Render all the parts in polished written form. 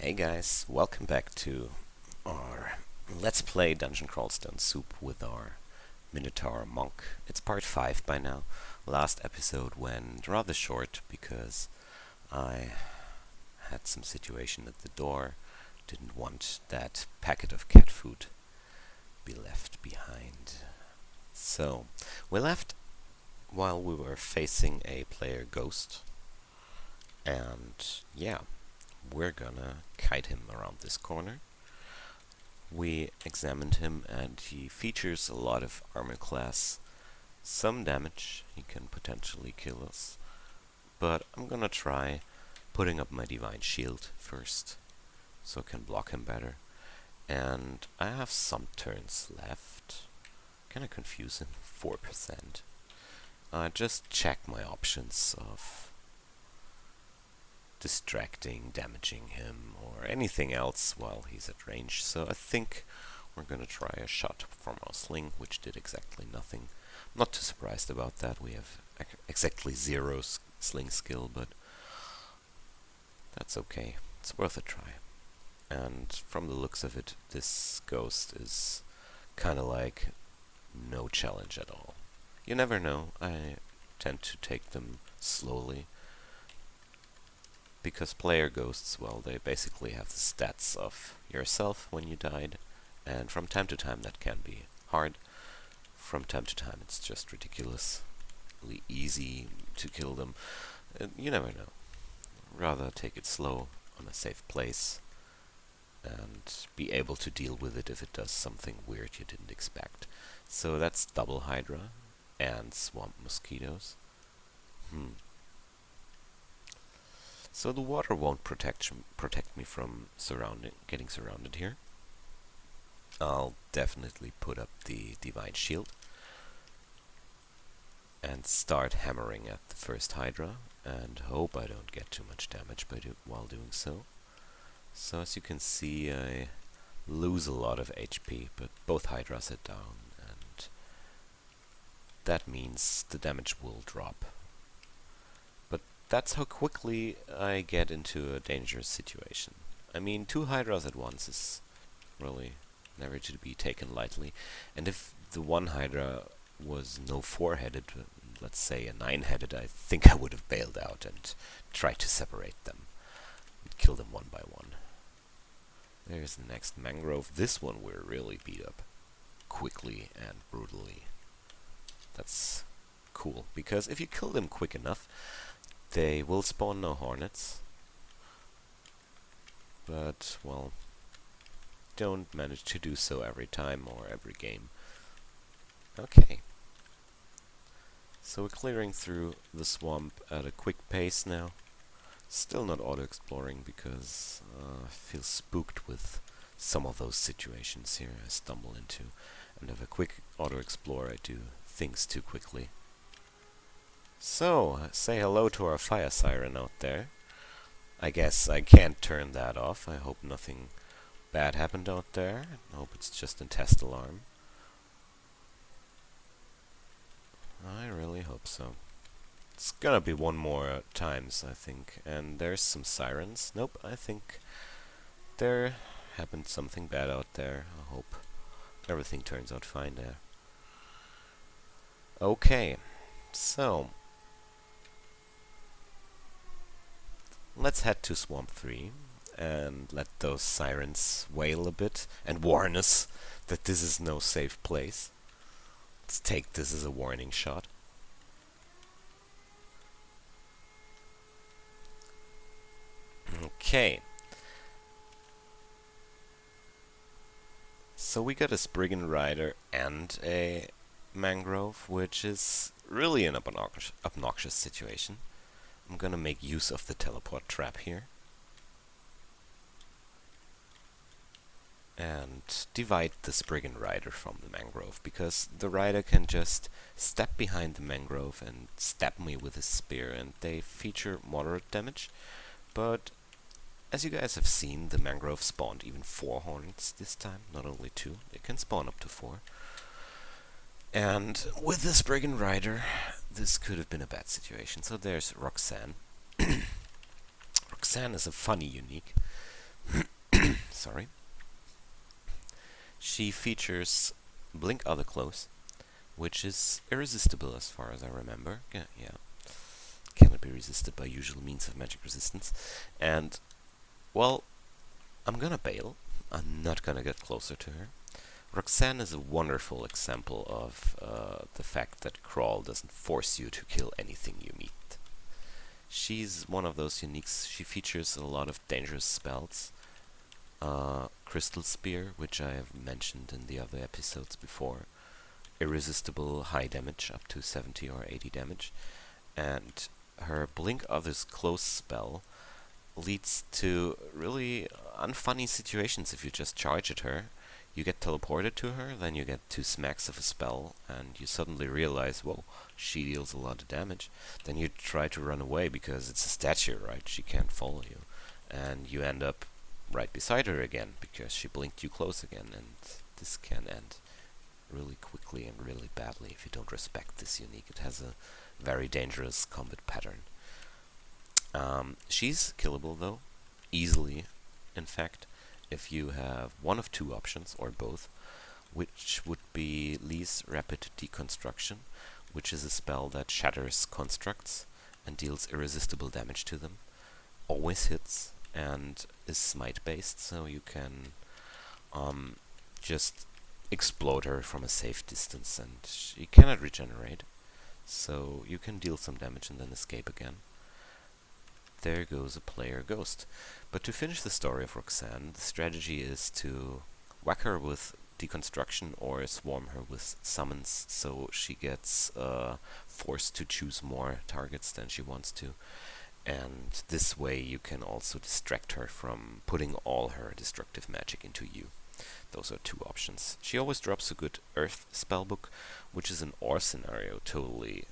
Hey guys, welcome back to our Let's Play Dungeon Crawl Stone Soup with our Minotaur monk. It's part 5 by now. Last episode went rather short because I had some situation at the door. Didn't want that packet of cat food be left behind. So, we left while we were facing a player ghost. And yeah, we're gonna kite him around this corner. We examined him and he features a lot of armor class, some damage, he can potentially kill us, but I'm gonna try putting up my divine shield first, so I can block him better. And I have some turns left. Kinda confusing, 4%. Just check my options of distracting, damaging him, or anything else while he's at range. So I think we're gonna try a shot from our sling, which did exactly nothing. I'm not too surprised about that. We have exactly 0 sling skill, but that's okay. It's worth a try. And from the looks of it, this ghost is kinda like no challenge at all. You never know. I tend to take them slowly, because player ghosts, well, they basically have the stats of yourself when you died, and from time to time that can be hard. From time to time it's just ridiculously easy to kill them. You never know. Rather take it slow on a safe place and be able to deal with it if it does something weird you didn't expect. So that's double Hydra and swamp mosquitoes. So the water won't protect me from getting surrounded here. I'll definitely put up the divine shield and start hammering at the first Hydra, and hope I don't get too much damage while doing so. So as you can see, I lose a lot of HP, but both Hydras are down, and that means the damage will drop. That's how quickly I get into a dangerous situation. I mean, 2 Hydras at once is really never to be taken lightly. And if the one Hydra was no 4-headed, let's say a 9-headed, I think I would have bailed out and tried to separate them and kill them one by one. There's the next mangrove. This one we're really beat up quickly and brutally. That's cool, because if you kill them quick enough, they will spawn no hornets, but, well, don't manage to do so every time or every game. Okay. So we're clearing through the swamp at a quick pace now. Still not auto-exploring because I feel spooked with some of those situations here I stumble into. And if a quick auto-explore, I do things too quickly. So, say hello to our fire siren out there. I guess I can't turn that off. I hope nothing bad happened out there. I hope it's just a test alarm. I really hope so. It's gonna be one more times, I think. And there's some sirens. Nope, I think there happened something bad out there. I hope everything turns out fine there. Okay, so let's head to Swamp 3 and let those sirens wail a bit and warn us that this is no safe place. Let's take this as a warning shot. Okay. So we got a Spriggan Rider and a Mangrove, which is really an obnoxious situation. I'm gonna make use of the teleport trap here and divide the Spriggan Rider from the Mangrove, because the Rider can just step behind the Mangrove and stab me with his spear, and they feature moderate damage. But as you guys have seen, the Mangrove spawned even 4 hornets this time, not only 2. It can spawn up to 4. And with the Spriggan Rider, this could have been a bad situation. So there's Roxanne. Roxanne is a funny unique Sorry. She features Blink Other Close, which is irresistible as far as I remember. Yeah. Cannot be resisted by usual means of magic resistance. And, well, I'm gonna bail. I'm not gonna get closer to her. Roxanne is a wonderful example of the fact that Crawl doesn't force you to kill anything you meet. She's one of those uniques. She features a lot of dangerous spells. Crystal Spear, which I have mentioned in the other episodes before. Irresistible high damage, up to 70 or 80 damage. And her Blink Others Close spell leads to really unfunny situations if you just charge at her. You get teleported to her, then you get 2 smacks of a spell, and you suddenly realize, whoa, she deals a lot of damage. Then you try to run away because it's a statue, right? She can't follow you. And you end up right beside her again because she blinked you close again, and this can end really quickly and really badly if you don't respect this unique. It has a very dangerous combat pattern. She's killable though, easily, in fact, if you have one of 2 options, or both, which would be Lee's Rapid Deconstruction, which is a spell that shatters constructs and deals irresistible damage to them, always hits, and is smite based, so you can just explode her from a safe distance, and she cannot regenerate, so you can deal some damage and then escape again. There goes a player ghost. But to finish the story of Roxanne, the strategy is to whack her with deconstruction or swarm her with summons, so she gets forced to choose more targets than she wants to. And this way you can also distract her from putting all her destructive magic into you. Those are 2 options. She always drops a good Earth spellbook, which is an ore scenario totally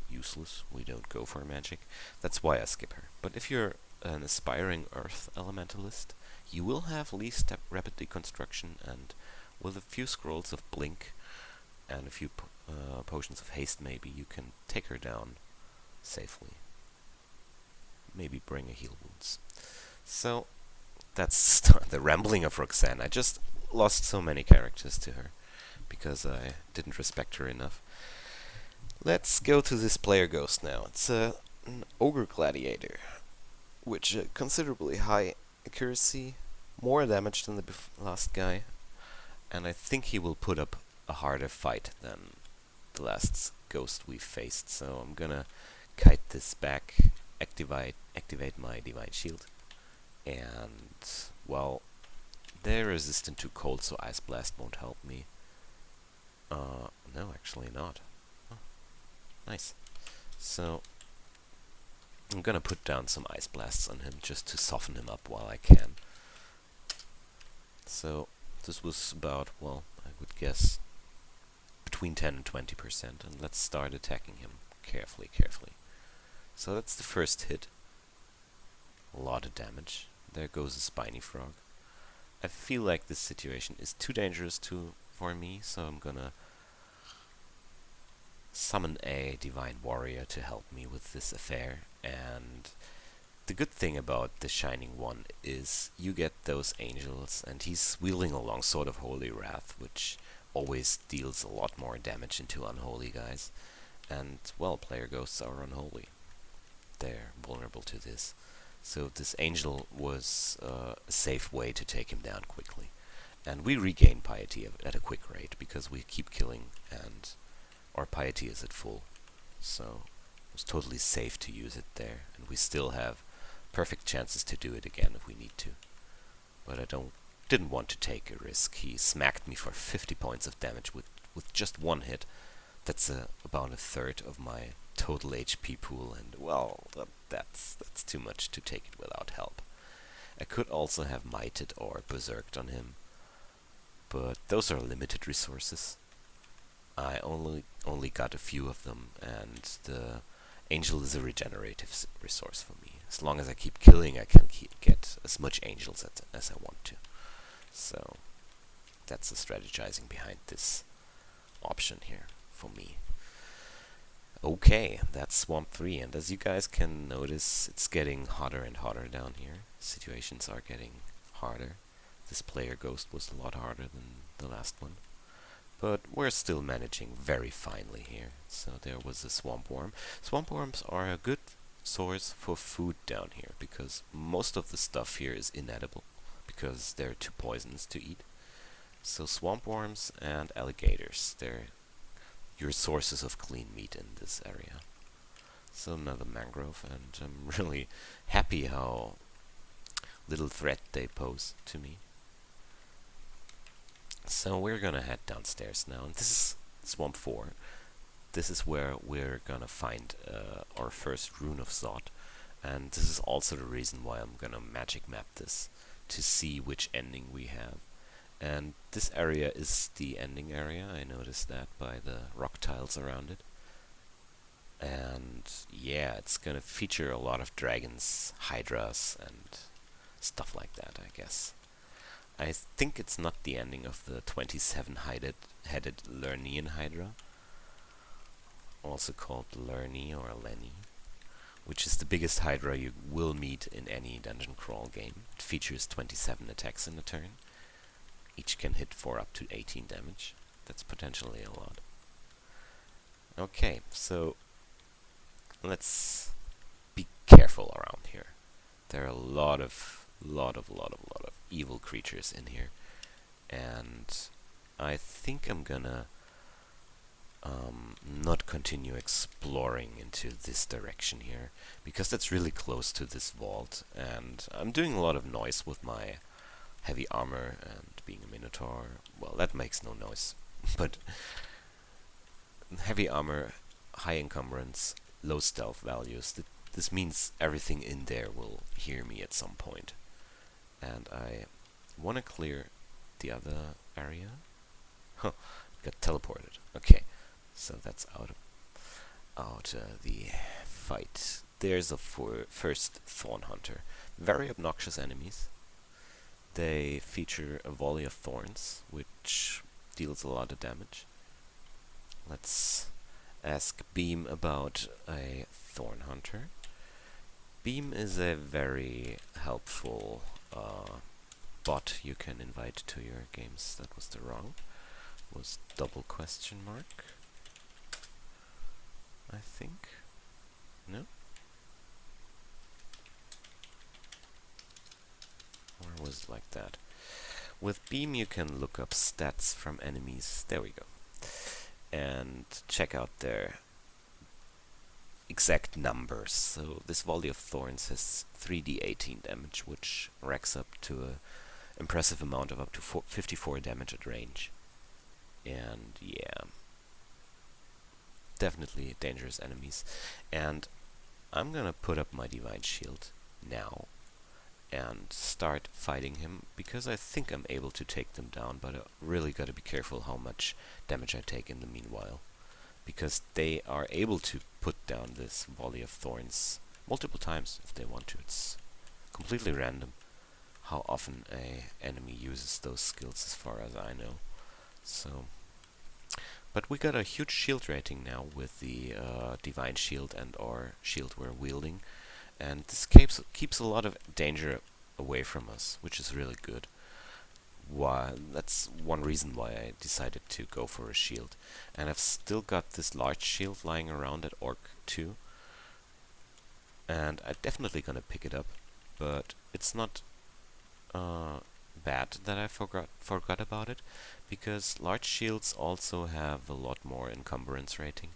useless. We don't go for magic. That's why I skip her. But if you're an aspiring Earth elementalist, you will have Lee's Rapid Deconstruction, and with a few scrolls of Blink and a few potions of haste maybe, you can take her down safely. Maybe bring a heal wounds. So, that's the rambling of Roxanne. I just lost so many characters to her because I didn't respect her enough. Let's go to this player ghost now. It's an ogre gladiator, which considerably high accuracy, more damage than the last guy, and I think he will put up a harder fight than the last ghost we faced. So I'm gonna kite this back, activate my divine shield, and well, they're resistant to cold, so Ice Blast won't help me. No, actually not. Nice. So, I'm gonna put down some Ice Blasts on him just to soften him up while I can. So, this was about, well, I would guess between 10 and 20%, and let's start attacking him carefully. So that's the first hit. A lot of damage. There goes a Spiny Frog. I feel like this situation is too dangerous for me, so I'm gonna summon a Divine Warrior to help me with this affair. And the good thing about the Shining One is you get those angels, and he's wielding a long sword of Holy Wrath, which always deals a lot more damage into unholy guys. And, well, player ghosts are unholy. They're vulnerable to this. So this angel was a safe way to take him down quickly. And we regain piety at a quick rate because we keep killing and our piety is at full. So it was totally safe to use it there, and we still have perfect chances to do it again if we need to. But I didn't want to take a risk. He smacked me for 50 points of damage with just one hit. That's about a third of my total HP pool, and well, that's too much to take it without help. I could also have mighted or berserked on him, but those are limited resources. I only got a few of them, and the angel is a regenerative resource for me. As long as I keep killing, I can get as much angels as I want to. So that's the strategizing behind this option here for me. Okay, that's Swamp 3, and as you guys can notice, it's getting hotter and hotter down here. Situations are getting harder. This player ghost was a lot harder than the last one. But we're still managing very finely here. So there was a swamp worm. Swamp worms are a good source for food down here, because most of the stuff here is inedible, because they're too poisonous to eat. So swamp worms and alligators, they're your sources of clean meat in this area. So another mangrove, and I'm really happy how little threat they pose to me. So we're gonna head downstairs now, and this is Swamp 4. This is where we're gonna find our first Rune of Zod, and this is also the reason why I'm gonna magic map this, to see which ending we have. And this area is the ending area, I noticed that by the rock tiles around it. And yeah, it's gonna feature a lot of dragons, hydras, and stuff like that, I guess. I think it's not the ending of the 27-headed Lernian Hydra, also called Lerni or Lenny, which is the biggest Hydra you will meet in any dungeon crawl game. It features 27 attacks in a turn. Each can hit for up to 18 damage. That's potentially a lot. Okay, so let's be careful around here. There are a lot of evil creatures in here, and I think I'm gonna not continue exploring into this direction here, because that's really close to this vault, and I'm doing a lot of noise with my heavy armor and being a Minotaur. Well, that makes no noise, but heavy armor, high encumbrance, low stealth values. This means everything in there will hear me at some point. And I want to clear the other area. Huh, got teleported. Okay, so that's out the fight. There's a first Thorn Hunter. Very obnoxious enemies. They feature a volley of thorns, which deals a lot of damage. Let's ask Beam about a Thorn Hunter. Beam is a very helpful bot you can invite to your games. That was the wrong. Was double question mark, I think. No? Or was it like that? With Beam you can look up stats from enemies. There we go. And check out their exact numbers. So this volley of thorns has 3d18 damage, which racks up to an impressive amount of up to 54 damage at range. And yeah, definitely dangerous enemies. And I'm gonna put up my Divine Shield now and start fighting him, because I think I'm able to take them down, but I really gotta be careful how much damage I take in the meanwhile, because they are able to put down this volley of thorns multiple times if they want to. It's completely random how often a enemy uses those skills, as far as I know. So, but we got a huge shield rating now with the Divine Shield and our shield we're wielding, and this keeps a lot of danger away from us, which is really good. That's one reason why I decided to go for a shield. And I've still got this large shield lying around at Orc 2, and I'm definitely gonna pick it up, but it's not bad that I forgot about it, because large shields also have a lot more encumbrance rating,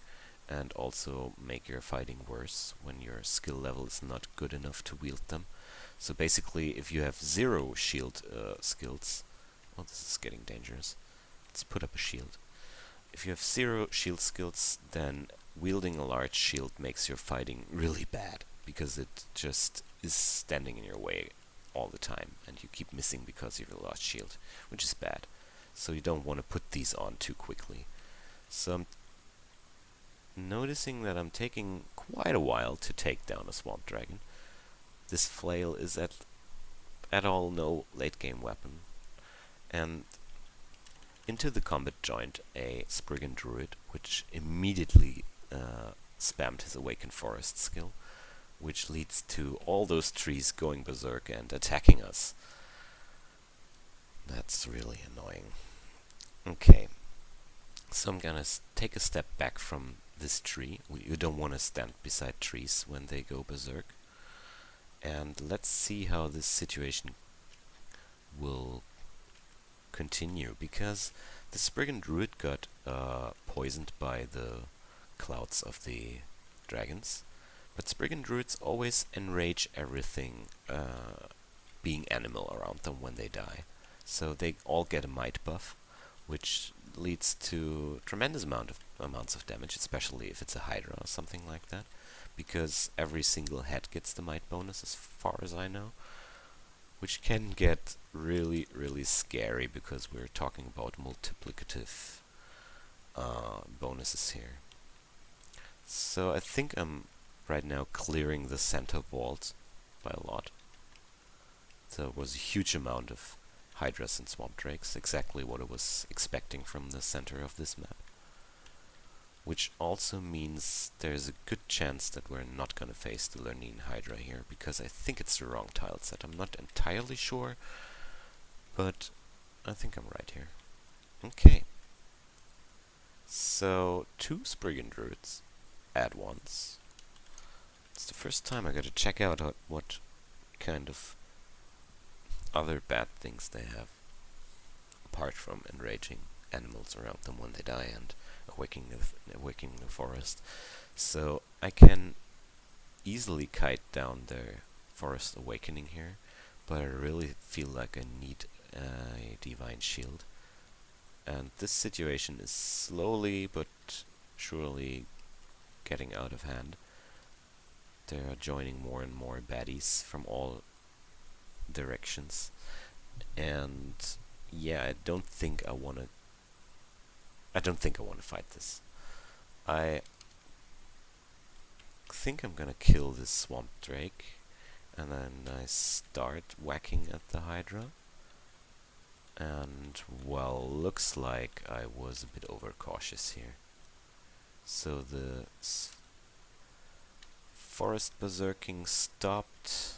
and also make your fighting worse when your skill level is not good enough to wield them. So basically, if you have 0 shield skills, oh, this is getting dangerous. Let's put up a shield. If you have 0 shield skills, then wielding a large shield makes your fighting really bad, because it just is standing in your way all the time, and you keep missing because of your large shield, which is bad. So you don't want to put these on too quickly. So I'm noticing that I'm taking quite a while to take down a swamp dragon. This flail is at all no late game weapon. And into the combat joined a Spriggan Druid, which immediately spammed his Awakened Forest skill, which leads to all those trees going berserk and attacking us. That's really annoying. Okay, so I'm gonna take a step back from this tree. You don't want to stand beside trees when they go berserk. And let's see how this situation will continue, because the Spriggan Druid got poisoned by the clouds of the dragons. But Spriggan Druids always enrage everything being animal around them when they die. So they all get a might buff, which leads to tremendous amounts of damage, especially if it's a Hydra or something like that, because every single head gets the might bonus as far as I know, which can get really, really scary because we're talking about multiplicative bonuses here. So I think I'm right now clearing the center vault by a lot. There was a huge amount of Hydras and Swamp Drakes, exactly what I was expecting from the center of this map. Which also means there's a good chance that we're not gonna face the Lernine Hydra here, because I think it's the wrong tile set. I'm not entirely sure, but I think I'm right here. Okay. So, 2 Spriggan Druids at once. It's the first time I gotta check out what kind of other bad things they have, apart from enraging animals around them when they die and awakening the forest. So I can easily kite down their forest awakening here, but I really feel like I need a divine shield. And this situation is slowly but surely getting out of hand. They are joining more and more baddies from all directions, and yeah, I don't think I want to fight this. I think I'm gonna kill this Swamp Drake, and then I start whacking at the Hydra. And, well, looks like I was a bit overcautious here. So the forest berserking stopped.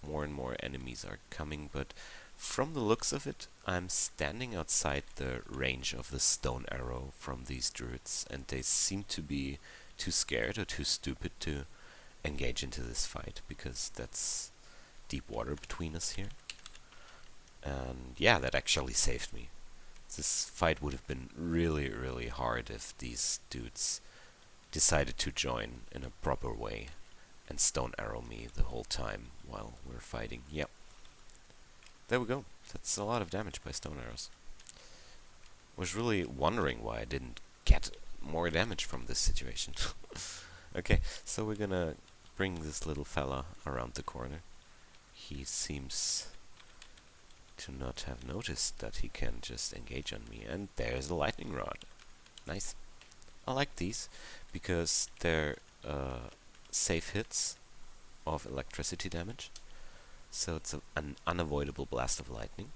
More and more enemies are coming, but from the looks of it, I'm standing outside the range of the stone arrow from these druids, and they seem to be too scared or too stupid to engage into this fight, because that's deep water between us here. And yeah, that actually saved me. This fight would have been really, really hard if these dudes decided to join in a proper way and stone arrow me the whole time while we're fighting. Yep. There we go. That's a lot of damage by stone arrows. Was really wondering why I didn't get more damage from this situation. Okay, so we're gonna bring this little fella around the corner. He seems to not have noticed that he can just engage on me. And there's a lightning rod. Nice. I like these because they're safe hits of electricity damage. So it's an unavoidable blast of lightning.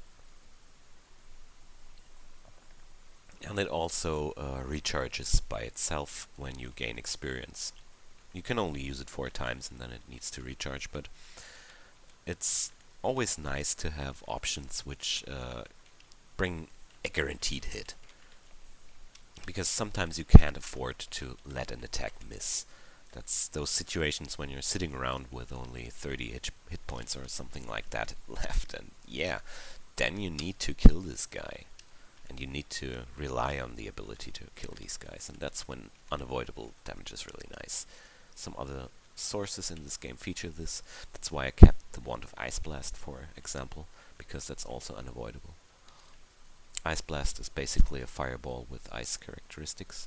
And it also recharges by itself when you gain experience. You can only use it 4 times and then it needs to recharge, but it's always nice to have options which bring a guaranteed hit. Because sometimes you can't afford to let an attack miss. That's those situations when you're sitting around with only 30 hit points or something like that left, and yeah, then you need to kill this guy. And you need to rely on the ability to kill these guys, and that's when unavoidable damage is really nice. Some other sources in this game feature this. That's why I kept the Wand of Ice Blast, for example, because that's also unavoidable. Ice Blast is basically a fireball with ice characteristics.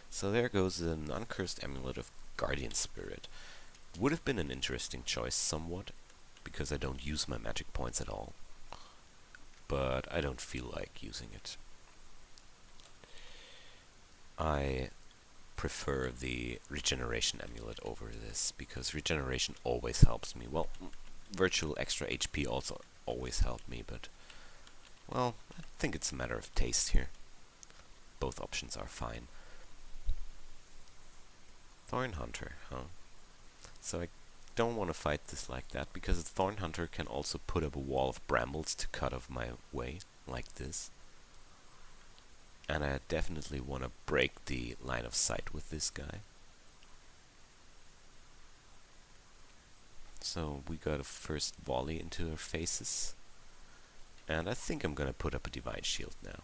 So there goes an uncursed amulet of Guardian Spirit. Would have been an interesting choice somewhat, because I don't use my magic points at all. But I don't feel like using it. I prefer the regeneration amulet over this, because regeneration always helps me. Well, virtual extra HP also always helped me, but well, I think it's a matter of taste here. Both options are fine. Thorn Hunter, huh? So I don't want to fight this like that, because Thorn Hunter can also put up a wall of brambles to cut off my way, like this. And I definitely want to break the line of sight with this guy. So we got a first volley into our faces. And I think I'm gonna put up a Divine Shield now.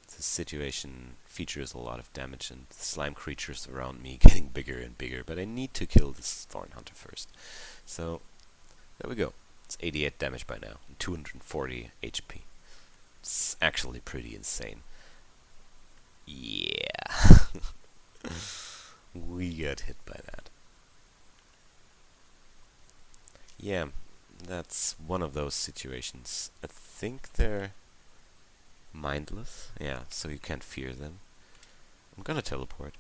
This situation features a lot of damage and slime creatures around me getting bigger and bigger, but I need to kill this Thorn Hunter first. So, there we go. It's 88 damage by now, and 240 HP. It's actually pretty insane. Yeah. We got hit by that. Yeah, that's one of those situations. I think they're mindless. Yeah, so you can't fear them. I'm gonna teleport.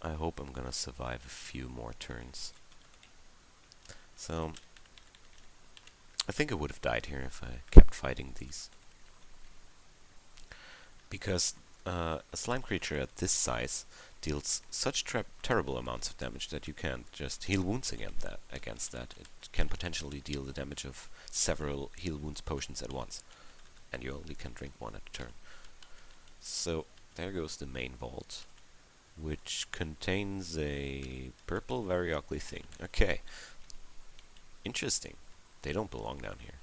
I hope I'm gonna survive a few more turns. So, I think I would have died here if I kept fighting these. Because a slime creature at this size deals such terrible amounts of damage that you can't just heal wounds against that. It can potentially deal the damage of several heal wounds potions at once. And you only can drink one at a turn. So, there goes the main vault, which contains a purple, very ugly thing. Okay. Interesting. They don't belong down here.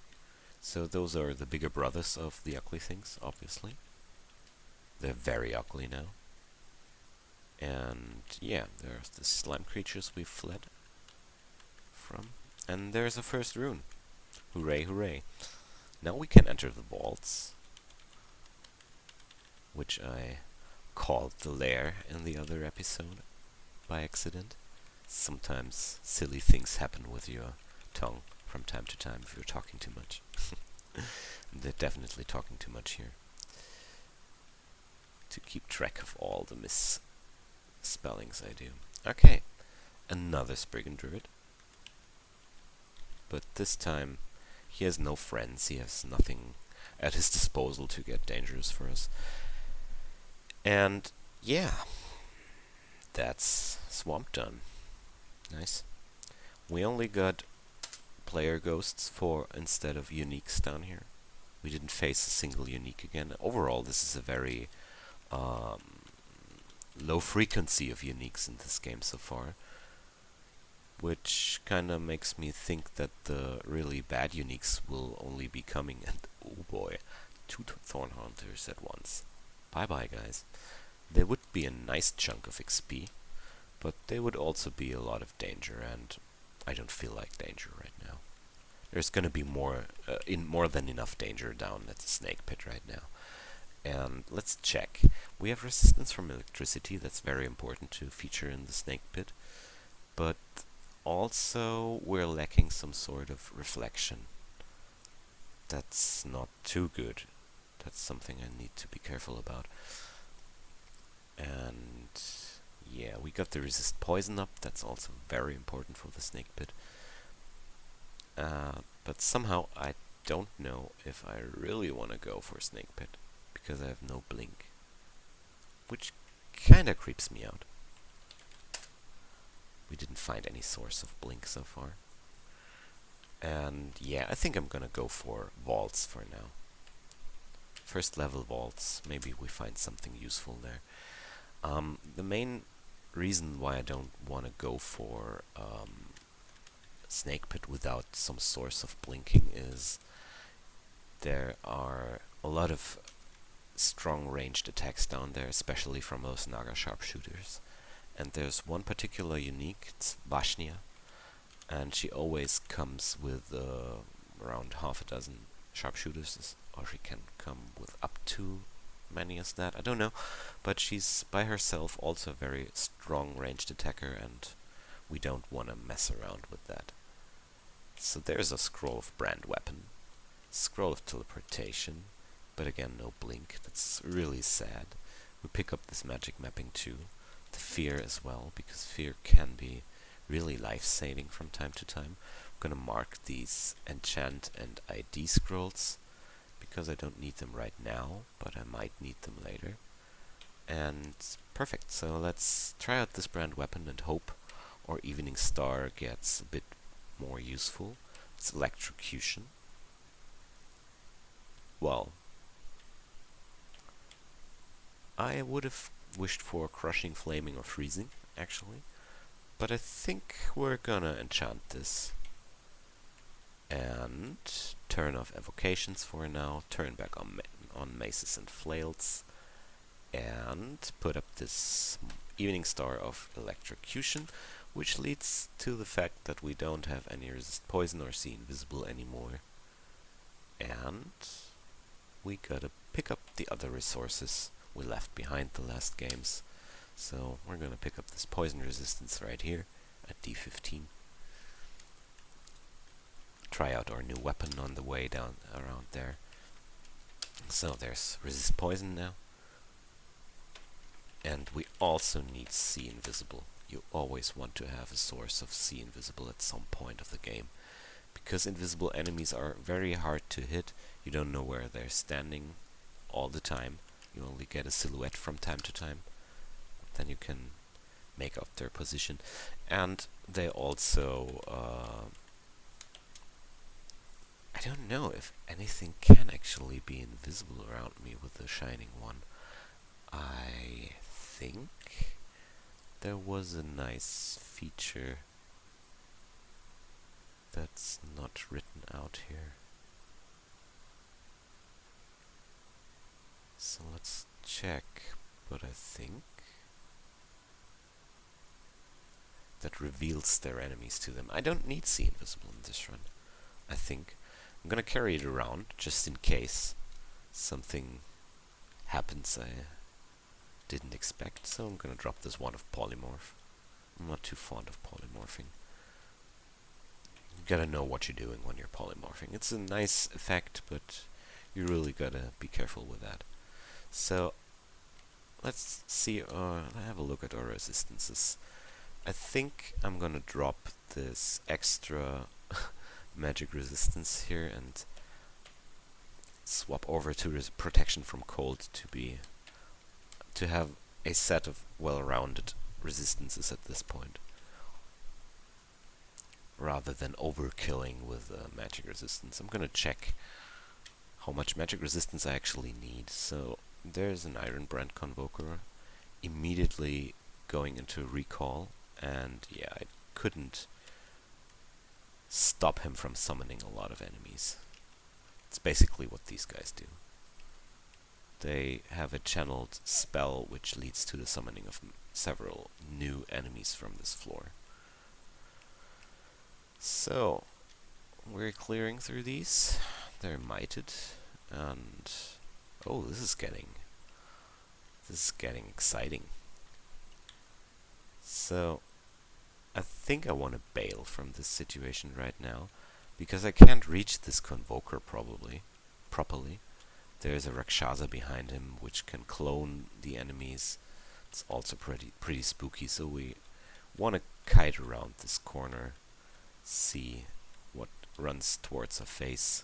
So those are the bigger brothers of the ugly things, obviously. They're very ugly now. And yeah, there's the slime creatures we fled from. And there's a first rune. Hooray, hooray. Now we can enter the vaults, which I called the lair in the other episode by accident. Sometimes silly things happen with your tongue from time to time if you're talking too much. They're definitely talking too much here to keep track of all the misspellings I do. Okay, another Spriggan Druid. But this time he has no friends, he has nothing at his disposal to get dangerous for us. And yeah, that's Swamp done. Nice. We only got player ghosts instead of uniques down here. We didn't face a single unique again. Overall, this is a very low frequency of uniques in this game so far, which kinda makes me think that the really bad uniques will only be coming. And oh boy, 2 Thorn Hunters at once. Bye bye, guys. They would be a nice chunk of XP, but they would also be a lot of danger, and I don't feel like danger right now. There's gonna be more than enough danger down at the snake pit right now. And let's check. We have resistance from electricity, that's very important to feature in the snake pit, but also we're lacking some sort of reflection. That's not too good. That's something I need to be careful about. And yeah, we got the resist poison up, that's also very important for the snake pit. But somehow I don't know if I really want to go for snake pit, because I have no blink, which kinda creeps me out. We didn't find any source of blink so far. And yeah, I think I'm gonna go for vaults for now. First level vaults, maybe we find something useful there. The main reason why I don't want to go for snake pit without some source of blinking is there are a lot of strong ranged attacks down there, especially from those Naga sharpshooters. And there's one particular unique, it's Vashnia, and she always comes with around half a dozen sharpshooters, or she can come with up to many as that, I don't know, but she's by herself also a very strong ranged attacker, and we don't want to mess around with that. So there's a scroll of brand weapon, scroll of teleportation, but again no blink, that's really sad. We pick up this magic mapping too, the fear as well, because fear can be really life-saving from time to time. I'm gonna mark these enchant and ID scrolls, because I don't need them right now, but I might need them later. And perfect, so let's try out this brand weapon and hope our Evening Star gets a bit more useful. It's electrocution, well, I would have wished for crushing, flaming, or freezing, actually. But I think we're gonna enchant this. And turn off evocations for now, turn back on maces and flails, and put up this evening star of electrocution, which leads to the fact that we don't have any resist poison or see invisible anymore. And we gotta pick up the other resources we left behind the last games. So we're gonna pick up this poison resistance right here at D15. Try out our new weapon on the way down around there. So there's resist poison now. And we also need see invisible. You always want to have a source of see invisible at some point of the game. Because invisible enemies are very hard to hit. You don't know where they're standing all the time. You only get a silhouette from time to time. Then you can make out their position. And they also... I don't know if anything can actually be invisible around me with the shining one. I think there was a nice feature that's not written out here. So let's check, but I think that reveals their enemies to them. I don't need see invisible in this run, I think. I'm gonna carry it around just in case something happens I didn't expect, so I'm gonna drop this one of polymorph. I'm not too fond of polymorphing. You gotta know what you're doing when you're polymorphing. It's a nice effect, but you really gotta be careful with that. So let's see, have a look at our resistances. I think I'm gonna drop this extra magic resistance here and swap over to protection from cold to have a set of well-rounded resistances at this point, rather than overkilling with magic resistance. I'm gonna check how much magic resistance I actually need. So there's an Iron Brand Convoker immediately going into recall, and yeah, I couldn't stop him from summoning a lot of enemies. It's basically what these guys do. They have a channeled spell which leads to the summoning of several new enemies from this floor. So, we're clearing through these. They're mited, and oh, this is getting exciting. So, I think I want to bail from this situation right now, because I can't reach this Convoker properly. There's a Rakshasa behind him which can clone the enemies. It's also pretty spooky, so we want to kite around this corner, see what runs towards our face.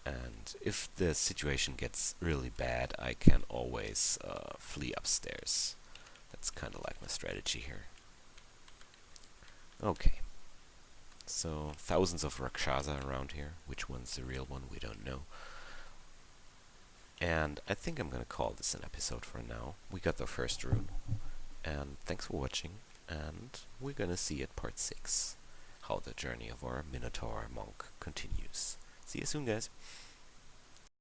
And if the situation gets really bad, I can always flee upstairs. That's kind of like my strategy here. Okay, so thousands of Rakshasa around here. Which one's the real one, we don't know. And I think I'm gonna call this an episode for now. We got the first rune, and thanks for watching, and we're gonna see at part 6 how the journey of our Minotaur monk continues. See you soon, guys.